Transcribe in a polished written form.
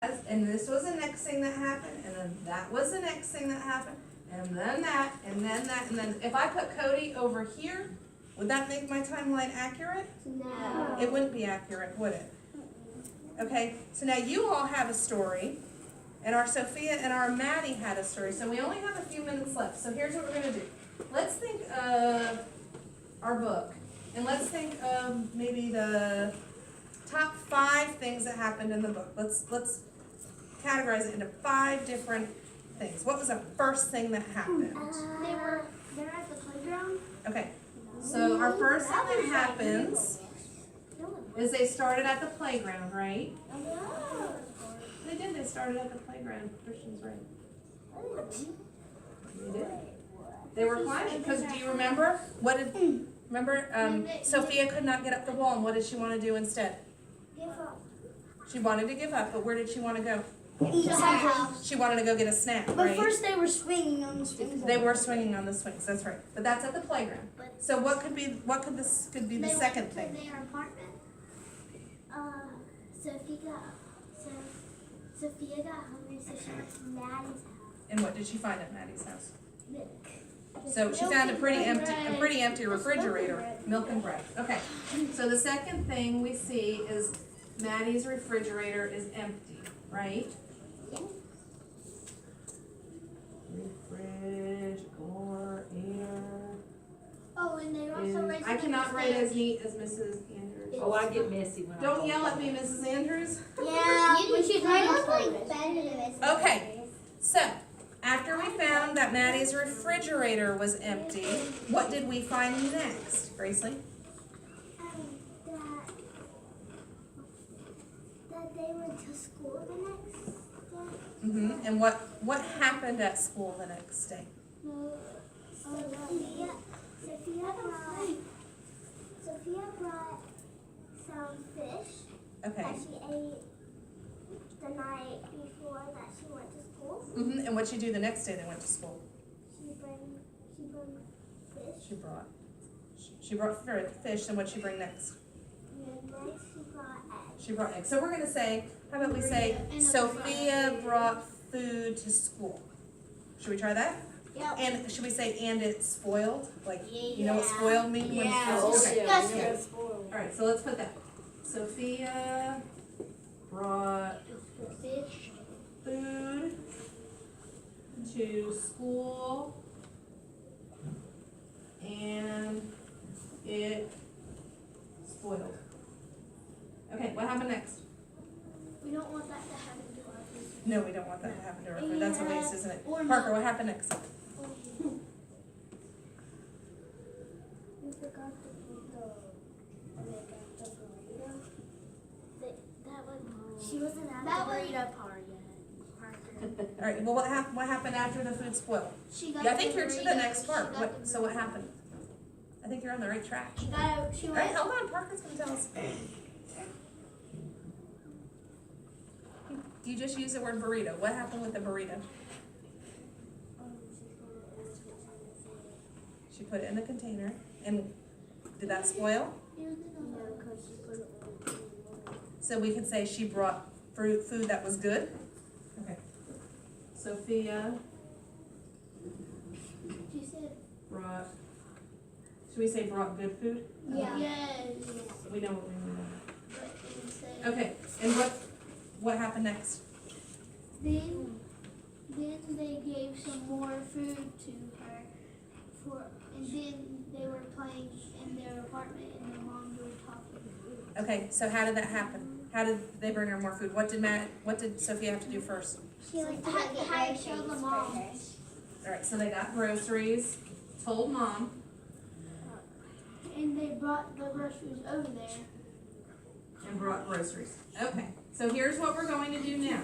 and this was the next thing that happened, and then that was the next thing that happened, and then that, and then that, and then if I put Cody over here, would that make my timeline accurate? No. It wouldn't be accurate, would it? Okay, so now you all have a story, and our Sophia and our Maddie had a story, so we only have a few minutes left. So here's what we're gonna do. Let's think of our book, and let's think of maybe the top 5 things that happened in the book. Let's categorize it into 5 different things. What was the first thing that happened? They're at the playground. Okay, so our first thing that happens is they started at the playground, right? They did. They started at the playground. Christian's right. They did. They were climbing. Because do you remember what did? Remember, Sophia could not get up the wall, and what did she want to do instead? Give up. She wanted to give up, but where did she want to go? Eat house. She wanted to go get a snack, But right? first they were swinging on the swings. They were swinging on the swings. That's right. But that's at the playground. So what could be? What could this could be the second thing? Their apartment. Sophia got hungry, so she went to Maddie's house. And what did she find at Maddie's house? Milk. So she found a pretty empty refrigerator. Milk and bread. Okay. So the second thing we see is Maddie's refrigerator is empty, right? Refrigerator. Oh, and they also raised. I cannot write as neat as Mrs. Andrews. Oh, I get messy when I Don't go. yell at me, Mrs. Andrews. Yeah, when she's writing like better than this. Okay. So, after we found that Maddie's refrigerator was empty, what did we find next, Graceley? That they went to school the next day. And what happened at school the next day? Sophia brought some fish Okay. that she ate the night before that she went to school. And what'd she do the next day they went to school? She brought fish. She brought fish, and what'd she bring next? And next she brought eggs. She brought eggs. So we're gonna say, how about we say, Sophia brought food to school. Should we try that? Yep. And should we say, and it spoiled? Like, you know what spoiled means? When Yeah. it's Oh, okay. yeah, Yes. yeah, spoiled. All right, so let's put that. Sophia brought Fish. food to school and it spoiled. Okay, what happened next? We don't want that to happen to our food. No, we don't want that to happen to our food. That's a waste, isn't it? Or Parker, what happened next? We forgot to put the burrito. She wasn't at the burrito part yet. All right, well, what happened after the food spoiled? She got Yeah, I think the you're to the burrito. next part. She got What, the so what burrito. happened? I think you're on the right track. She All right, went. hold on. Parker's gonna tell us. You just used the word burrito. What happened with the burrito? She put it in the container, and did that spoil? So we could say she brought food that was good? Okay. Sophia She said. brought, should we say brought good food? Yeah. Yes. We know what we mean. But they said. Okay, and what happened next? Then they gave some more food to her and then they were playing in their apartment and their moms were talking. Okay, so how did that happen? How did they bring her more food? What did Sophia have to do first? She had to show the mom. All right, so they got groceries, told mom, And they brought the groceries over there. and brought groceries. Okay, so here's what we're going to do now.